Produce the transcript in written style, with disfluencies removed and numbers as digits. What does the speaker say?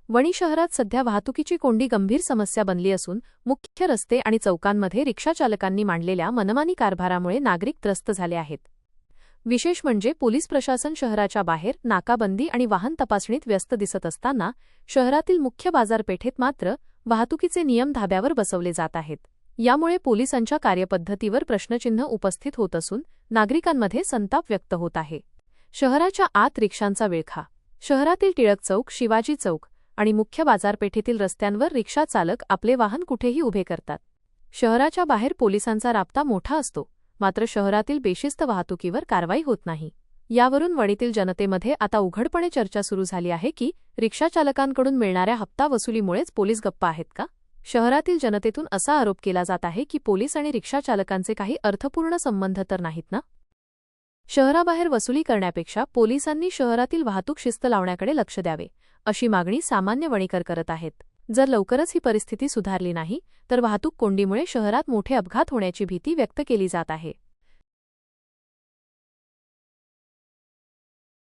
वणी शहरात सध्या वाहतुकीची कोंडी गंभीर समस्या बनली असून मुख्य रस्ते आणि चौकांमध्ये रिक्षाचालकांनी मांडलेल्या मनमानी कारभारामुळे नागरिक त्रस्त झाले आहेत. विशेष म्हणजे पोलीस प्रशासन शहराच्या बाहेर नाकाबंदी आणि वाहन तपासणीत व्यस्त दिसत असताना शहरातील मुख्य बाजारपेठेत मात्र वाहतुकीचे नियम धाब्यावर बसवले जात आहेत. यामुळे पोलिसांच्या कार्यपद्धतीवर प्रश्नचिन्ह उपस्थित होत असून नागरिकांमध्ये संताप व्यक्त होत आहे. शहराच्या आत रिक्षांचा विळखा. शहरातील टिळक चौक, शिवाजी चौक आणि मुख्य बाजारपेठेतील रस्त्यांवर रिक्षा चालक आपले वाहन कुठेही उभे करतात. शहराच्या बाहेर पोलिसांचा राबता मोठा असतो, मात्र शहरातील बेशिस्त वाहतुकीवर कारवाई होत नाही. यावरून वणीतील जनतेमध्ये आता उघडपणे चर्चा सुरू झाली आहे की रिक्षाचालकांकडून मिळणाऱ्या हप्ता वसुलीमुळेच पोलीस गप्प आहेत का? शहरातील जनतेतून असा आरोप केला जात आहे की पोलीस आणि रिक्षाचालकांचे काही अर्थपूर्ण संबंध तर नाहीत ना? शहराबाहेर वसुली करण्यापेक्षा पोलिसांनी शहरातील वाहतूक शिस्त लावण्याकडे लक्ष द्यावे, अशी मागणी सामान्य वणीकर करत आहेत. जर लवकरच ही परिस्थिती सुधारली नाही तर वाहतूक कोंडीमुळे शहरात मोठे अपघात होण्याची भीती व्यक्त केली जात आहे.